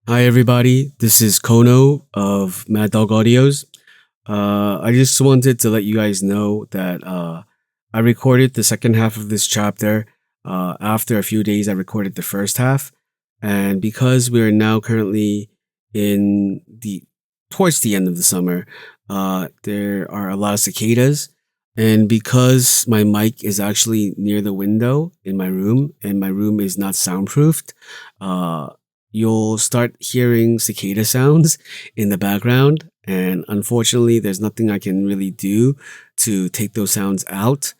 Hi everybody, this is Kono of Mad Dog Audios. I just wanted to let you guys know that I recorded the second half of this chapter. After a few days, I recorded the first half, and because we are now currently in the towards the end of the summer, there are a lot of cicadas, and because my mic is actually near the window in my room, and my room is not soundproofed, uh, you'll start hearing cicada sounds in the background. And unfortunately, there's nothing I can really do to take those sounds out.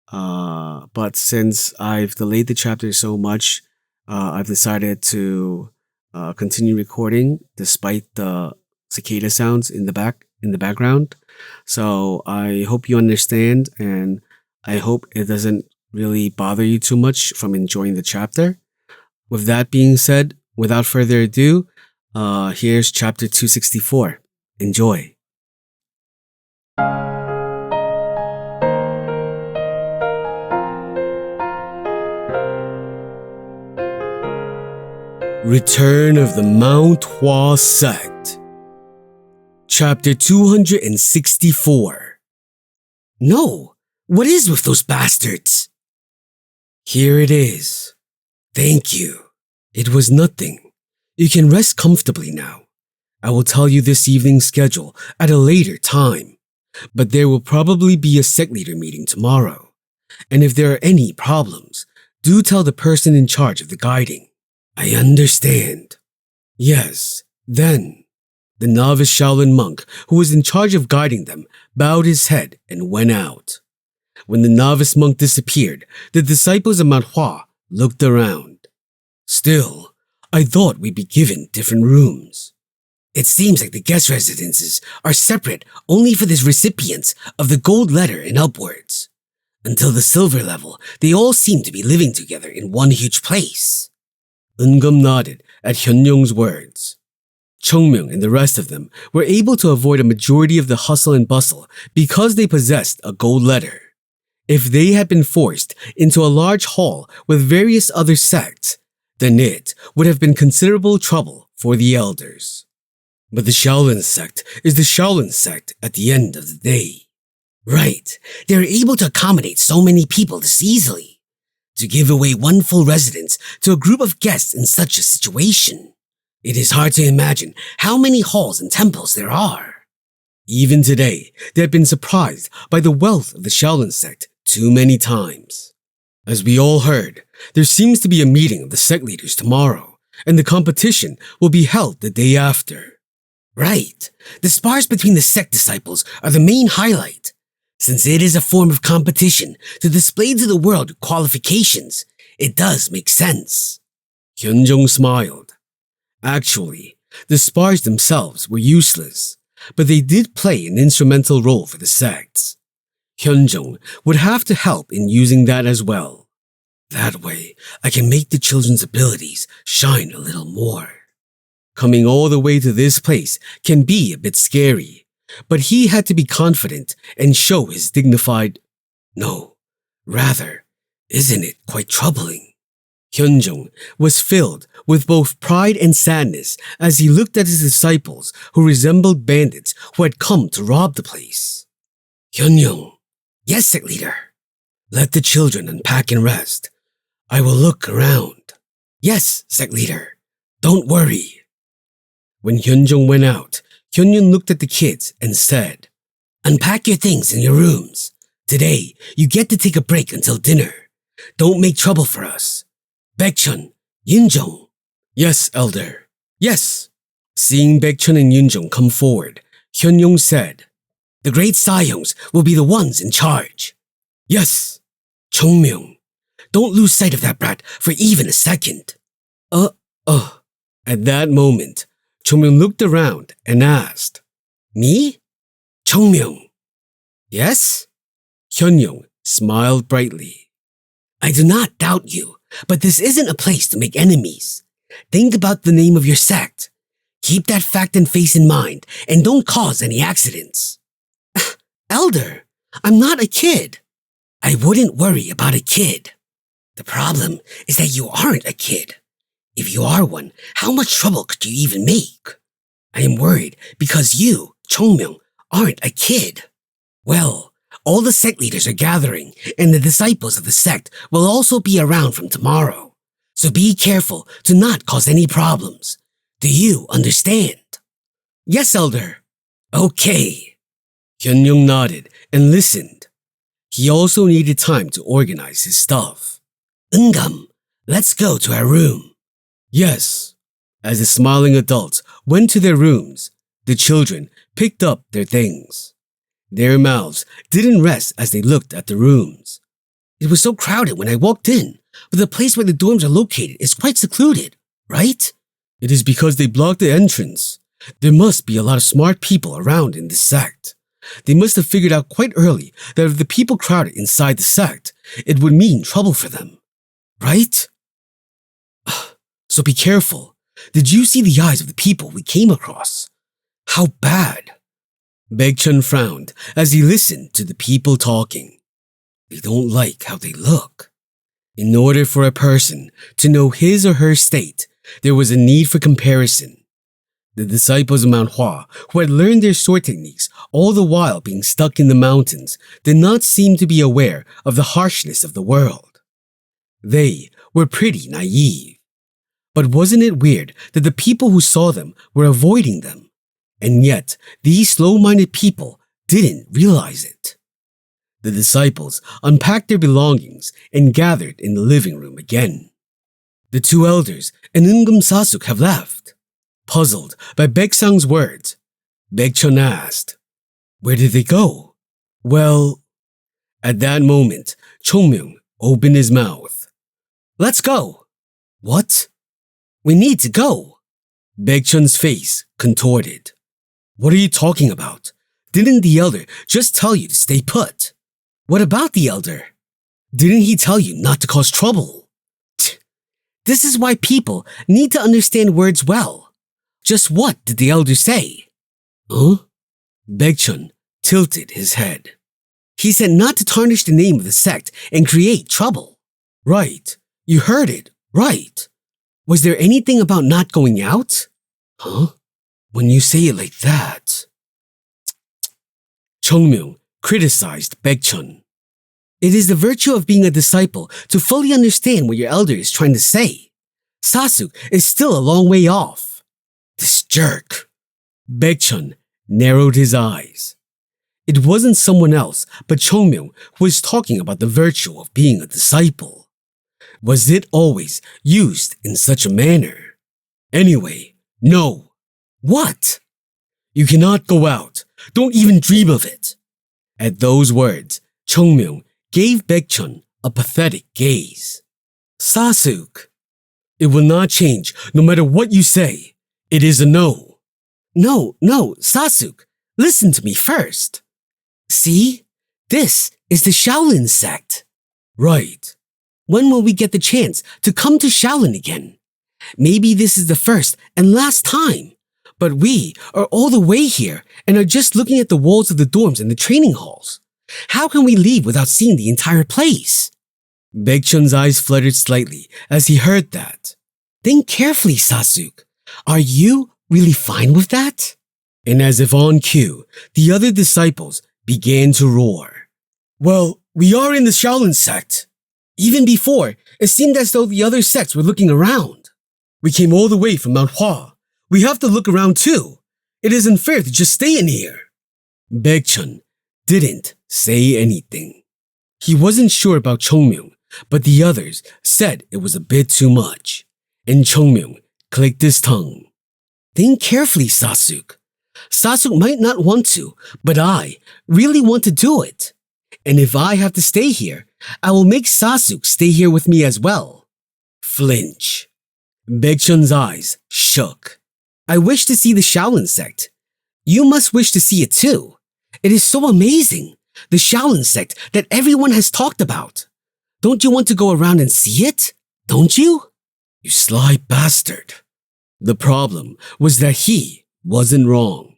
But since I've delayed the chapter so much, I've decided to continue recording despite the cicada sounds in the background. So I hope you understand, and I hope it doesn't really bother you too much from enjoying the chapter. With that being said, without further ado, here's chapter 264. Enjoy. Return of the Mount Hua Sect. Chapter 264. No! What is with those bastards? Here it is. Thank you. It was nothing. You can rest comfortably now. I will tell you this evening's schedule at a later time, but there will probably be a sect leader meeting tomorrow. And if there are any problems, do tell the person in charge of the guiding. I understand. Yes, then. The novice Shaolin monk who was in charge of guiding them bowed his head and went out. When the novice monk disappeared, the disciples of Mount Hua looked around. Still, I thought we'd be given different rooms. It seems like the guest residences are separate only for the recipients of the gold letter and upwards. Until the silver level, they all seem to be living together in one huge place. Eungum nodded at Hyunyong's words. Chungmyung and the rest of them were able to avoid a majority of the hustle and bustle because they possessed a gold letter. If they had been forced into a large hall with various other sects, then it would have been considerable trouble for the elders. But the Shaolin sect is the Shaolin sect at the end of the day. Right, they are able to accommodate so many people this easily. To give away one full residence to a group of guests in such a situation, it is hard to imagine how many halls and temples there are. Even today, they have been surprised by the wealth of the Shaolin sect too many times. As we all heard, there seems to be a meeting of the sect leaders tomorrow, and the competition will be held the day after. Right, the spars between the sect disciples are the main highlight. Since it is a form of competition to display to the world qualifications, it does make sense. Hyunjong smiled. Actually, the spars themselves were useless, but they did play an instrumental role for the sects. Hyunjong would have to help in using that as well. That way, I can make the children's abilities shine a little more. Coming all the way to this place can be a bit scary, but he had to be confident and show his dignified... No, rather, isn't it quite troubling? Hyunjong was filled with both pride and sadness as he looked at his disciples who resembled bandits who had come to rob the place. Hyunjong. Yes, sect leader. Let the children unpack and rest. I will look around. Yes, sect leader. Don't worry. When Hyunjong went out, Hyunjong looked at the kids and said, Unpack your things in your rooms. Today, you get to take a break until dinner. Don't make trouble for us. Baekchun, Yunjong. Yes, elder. Yes. Seeing Baekchun and Yunjong come forward, Hyunjong said, The great Sayongs will be the ones in charge. Yes. Chongmyung, don't lose sight of that brat for even a second. At that moment, Chongmyung looked around and asked, Me? Chongmyung. Yes? Hyunjong smiled brightly. I do not doubt you, but this isn't a place to make enemies. Think about the name of your sect. Keep that fact and face in mind and don't cause any accidents. Elder, I'm not a kid. I wouldn't worry about a kid. The problem is that you aren't a kid. If you are one, how much trouble could you even make? I am worried because you, Chongmyung, aren't a kid. Well, all the sect leaders are gathering, and the disciples of the sect will also be around from tomorrow. So be careful to not cause any problems. Do you understand? Yes, Elder. Okay. Hyunyoung nodded and listened. He also needed time to organize his stuff. Eungam, let's go to our room. Yes. As the smiling adults went to their rooms, the children picked up their things. Their mouths didn't rest as they looked at the rooms. It was so crowded when I walked in, but the place where the dorms are located is quite secluded, right? It is because they blocked the entrance. There must be a lot of smart people around in this sect. They must have figured out quite early that if the people crowded inside the sect, it would mean trouble for them. Right? So be careful. Did you see the eyes of the people we came across? How bad? Baekchun frowned as he listened to the people talking. They don't like how they look. In order for a person to know his or her state, there was a need for comparison. The disciples of Mount Hua, who had learned their sword techniques all the while being stuck in the mountains, did not seem to be aware of the harshness of the world. They were pretty naive. But wasn't it weird that the people who saw them were avoiding them? And yet, these slow-minded people didn't realize it. The disciples unpacked their belongings and gathered in the living room again. The two elders and Eungam Sasuk have left. Puzzled by Baeksang's words, Baekchun asked, "Where did they go?" Well, at that moment, Chongmyung opened his mouth. "Let's go." What? We need to go. Baekchun's face contorted. What are you talking about? Didn't the elder just tell you to stay put? What about the elder? Didn't he tell you not to cause trouble? This is why people need to understand words well. Just what did the elder say? Huh? Baekchun tilted his head. He said not to tarnish the name of the sect and create trouble. Right. You heard it. Right. Was there anything about not going out? Huh? When you say it like that. Chongmyung criticized Baekchun. It is the virtue of being a disciple to fully understand what your elder is trying to say. Sasuk is still a long way off. This jerk. Baekchun narrowed his eyes. It wasn't someone else but Chongmyung who was talking about the virtue of being a disciple. Was it always used in such a manner? Anyway, no. What? You cannot go out. Don't even dream of it. At those words, Chongmyung gave Baekchun a pathetic gaze. Sasuk. It will not change no matter what you say. It is a no. No, Sasuk. Listen to me first. See? This is the Shaolin sect. Right. When will we get the chance to come to Shaolin again? Maybe this is the first and last time. But we are all the way here and are just looking at the walls of the dorms and the training halls. How can we leave without seeing the entire place? Baekchun's eyes fluttered slightly as he heard that. Think carefully, Sasuk. Are you really fine with that? And as if on cue, the other disciples began to roar. Well, we are in the Shaolin sect. Even before, it seemed as though the other sects were looking around. We came all the way from Mount Hua. We have to look around too. It isn't fair to just stay in here. Baekchun didn't say anything. He wasn't sure about Chongmyung, but the others said it was a bit too much. And Chongmyung clicked his tongue. Think carefully, Sasuk. Sasuk might not want to, but I really want to do it. And if I have to stay here, I will make Sasuk stay here with me as well. Flinch. Baekchun's eyes shook. I wish to see the Shaolin sect. You must wish to see it too. It is so amazing. The Shaolin sect that everyone has talked about. Don't you want to go around and see it? Don't you? You sly bastard. The problem was that he wasn't wrong.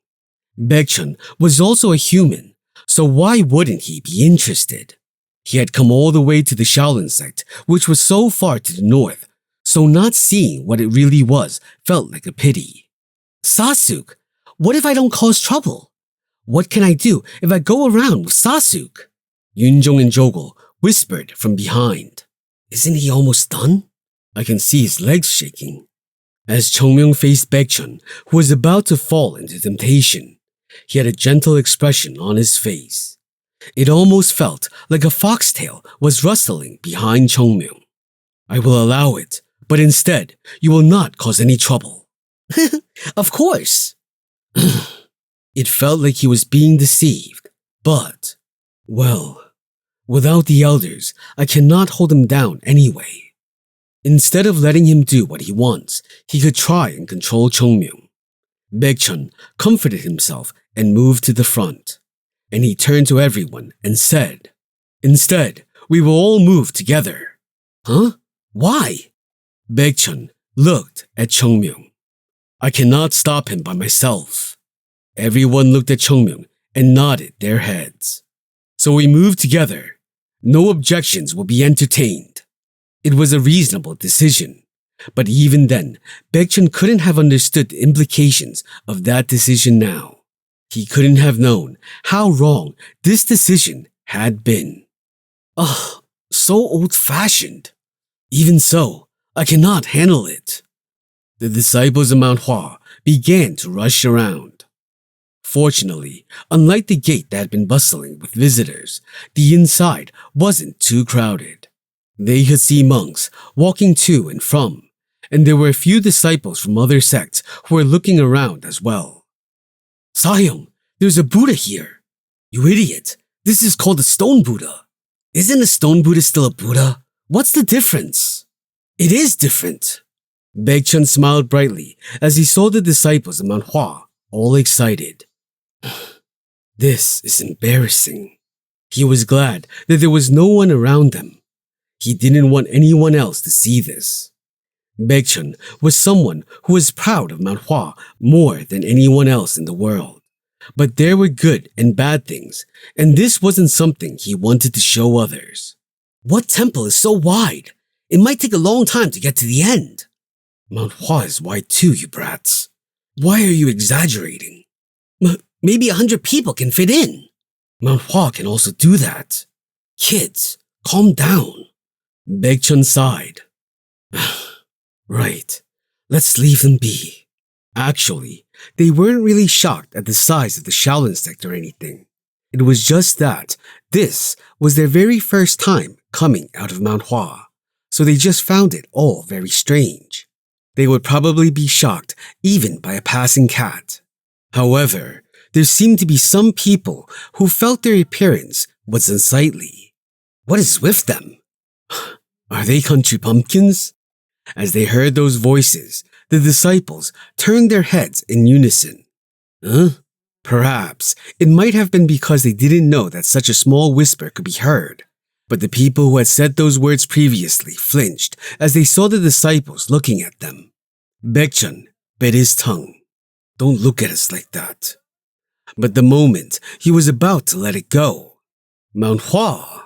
Baekchun was also a human, so why wouldn't he be interested? He had come all the way to the Shaolin sect, which was so far to the north, so not seeing what it really was felt like a pity. Sasuk, what if I don't cause trouble? What can I do if I go around with Sasuk? Yunjong and Jogul whispered from behind. Isn't he almost done? I can see his legs shaking. As Chongmyung faced Baekchun, who was about to fall into temptation, he had a gentle expression on his face. It almost felt like a foxtail was rustling behind Chongmyung. I will allow it, but instead, you will not cause any trouble. Of course. It felt like he was being deceived, but, well, without the elders, I cannot hold him down anyway. Instead of letting him do what he wants, he could try and control Chongmyung. Baekchun comforted himself and moved to the front. And he turned to everyone and said, Instead, we will all move together. Huh? Why? Baekchun looked at Chongmyung. I cannot stop him by myself. Everyone looked at Chongmyung and nodded their heads. So we moved together. No objections will be entertained. It was a reasonable decision. But even then, Baekchun couldn't have understood the implications of that decision now. He couldn't have known how wrong this decision had been. Ugh, so old-fashioned. Even so, I cannot handle it. The disciples of Mount Hua began to rush around. Fortunately, unlike the gate that had been bustling with visitors, the inside wasn't too crowded. They could see monks walking to and from, and there were a few disciples from other sects who were looking around as well. Sahyung, there's a Buddha here. You idiot, this is called a stone Buddha. Isn't a stone Buddha still a Buddha? What's the difference? It is different. Baekchun smiled brightly as he saw the disciples of Mount Hua all excited. This is embarrassing. He was glad that there was no one around them. He didn't want anyone else to see this. Baekchun was someone who was proud of Mount Hua more than anyone else in the world. But there were good and bad things, and this wasn't something he wanted to show others. What temple is so wide? It might take a long time to get to the end. Mount Hua is wide too, you brats. Why are you exaggerating? Maybe 100 people can fit in. Mount Hua can also do that. Kids, calm down. Baekchun sighed. Right, let's leave them be. Actually, they weren't really shocked at the size of the Shaolin sect or anything. It was just that this was their very first time coming out of Mount Hua, so they just found it all very strange. They would probably be shocked even by a passing cat. However, there seemed to be some people who felt their appearance was unsightly. What is with them? Are they country pumpkins? As they heard those voices, the disciples turned their heads in unison. Perhaps it might have been because they didn't know that such a small whisper could be heard. But the people who had said those words previously flinched as they saw the disciples looking at them. Baekchun bit his tongue. Don't look at us like that. But the moment he was about to let it go, Mount Hua.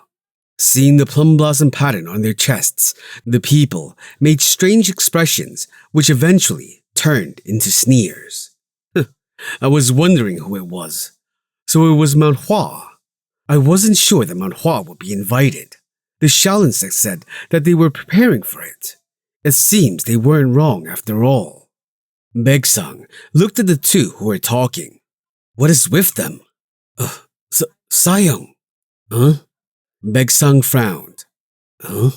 Seeing the plum blossom pattern on their chests, the people made strange expressions which eventually turned into sneers. I was wondering who it was. So it was Mount Hua. I wasn't sure that Mount Hua would be invited. The Shaolin sect said that they were preparing for it. It seems they weren't wrong after all. Baeksang looked at the two who were talking. What is with them? Sahyung. Huh? Baeksang frowned. Huh?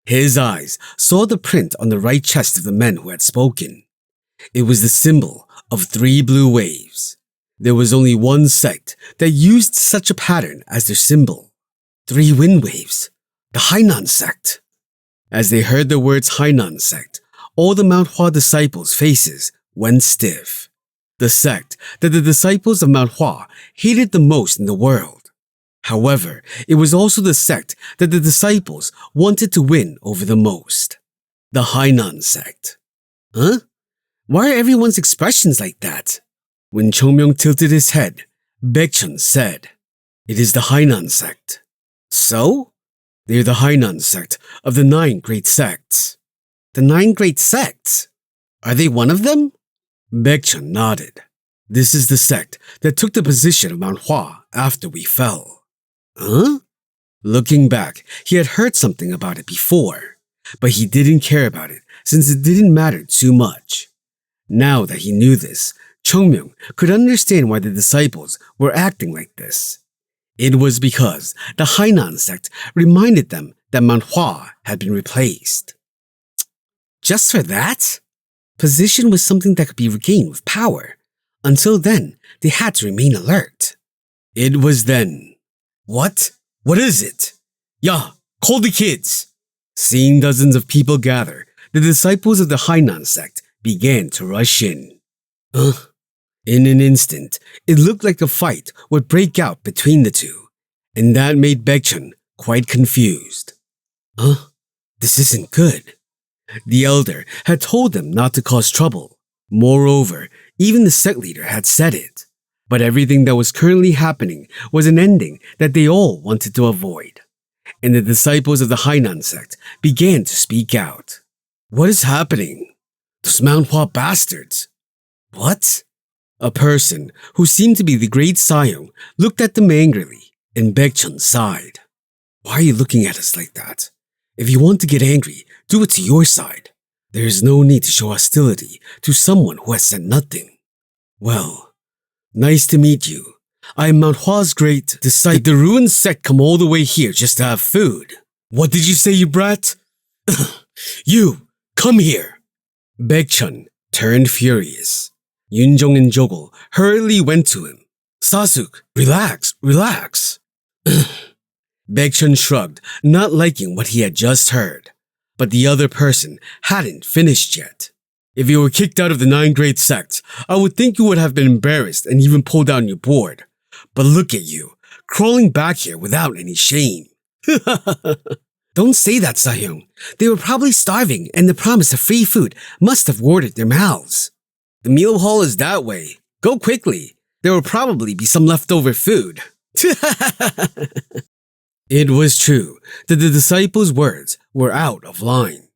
His eyes saw the print on the right chest of the men who had spoken. It was the symbol of 3 blue waves. There was only one sect that used such a pattern as their symbol. 3 wind waves. The Hainan sect. As they heard the words Hainan sect, all the Mount Hua disciples' faces went stiff. The sect that the disciples of Mount Hua hated the most in the world. However, it was also the sect that the disciples wanted to win over the most. The Hainan sect. Huh? Why are everyone's expressions like that? When Chongmyung tilted his head, Baekchun said, It is the Hainan sect. So? They're the Hainan sect of the 9 great sects. The 9 great sects. Are they one of them? Baekchun nodded. This is the sect that took the position of Mount Hua after we fell. Huh? Looking back, he had heard something about it before, but he didn't care about it since it didn't matter too much. Now that he knew this, Chongmyung could understand why the disciples were acting like this. It was because the Hainan sect reminded them that Mount Hua had been replaced. Just for that? Position was something that could be regained with power. Until then, they had to remain alert. It was then. What? What is it? Yeah, call the kids. Seeing dozens of people gather, the disciples of the Hainan sect began to rush in. In an instant, it looked like a fight would break out between the two, and that made Baekchun quite confused. This isn't good. The elder had told them not to cause trouble. Moreover, even the sect leader had said it. But everything that was currently happening was an ending that they all wanted to avoid. And the disciples of the Hainan sect began to speak out. What is happening? Those Mount Hua bastards. What? A person who seemed to be the great Sayong looked at them angrily, and Baekchun sighed. Why are you looking at us like that? If you want to get angry, do it to your side. There is no need to show hostility to someone who has said nothing. Well, nice to meet you. I am Mount Hua's great disciple. Did the ruined sect come all the way here just to have food? What did you say, you brat? You, come here. Baekchun turned furious. Yunjong and Jogul hurriedly went to him. Sasuk, relax. Baekchun shrugged, not liking what he had just heard. But the other person hadn't finished yet. If you were kicked out of the 9 great sects, I would think you would have been embarrassed and even pulled down your board. But look at you, crawling back here without any shame. Don't say that, Sahyung. They were probably starving and the promise of free food must have watered their mouths. The meal hall is that way. Go quickly. There will probably be some leftover food. It was true that the disciples' words were out of line.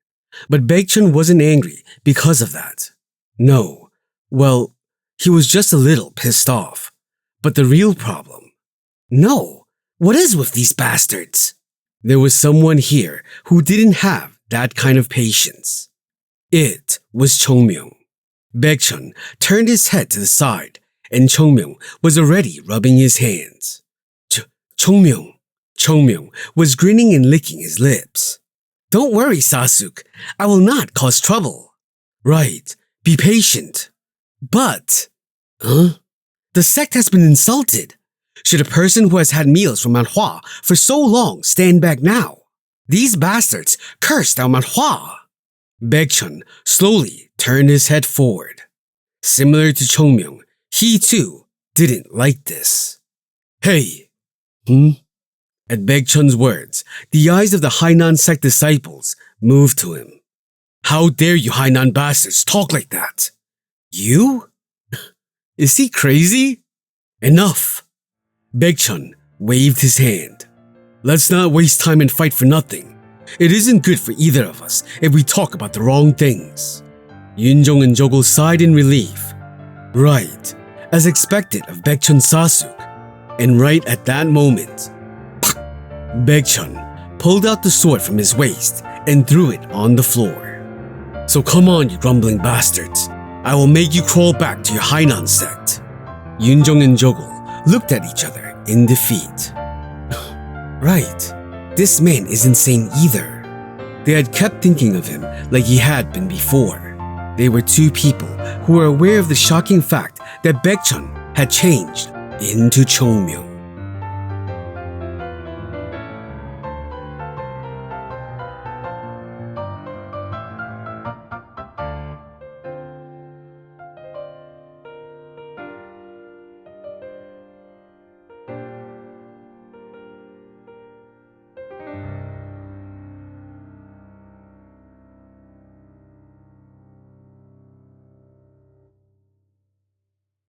But Baekchun wasn't angry because of that. No. Well, he was just a little pissed off. But the real problem... No. What is with these bastards? There was someone here who didn't have that kind of patience. It was Chongmyung. Baekchun turned his head to the side, and Chongmyung was already rubbing his hands. Chongmyung. Chongmyung was grinning and licking his lips. Don't worry, Sasuk. I will not cause trouble. Right. Be patient. But... The sect has been insulted. Should a person who has had meals from Mount Hua for so long stand back now? These bastards cursed our Mount Hua. Baekchun slowly turned his head forward. Similar to Chongmyung, he too didn't like this. Hey. At Baekchun's words, the eyes of the Hainan sect disciples moved to him. How dare you Hainan bastards talk like that? You? Is he crazy? Enough! Baekchun waved his hand. Let's not waste time and fight for nothing. It isn't good for either of us if we talk about the wrong things. Yunjong and Jogul sighed in relief. Right, as expected of Baekchun Sasuk. And right at that moment, Baekchun pulled out the sword from his waist and threw it on the floor. So come on, you grumbling bastards. I will make you crawl back to your Hainan sect. Yunjong and Jogul looked at each other in defeat. Right, this man is insane either. They had kept thinking of him like he had been before. They were two people who were aware of the shocking fact that Baekchun had changed into Chongmyung.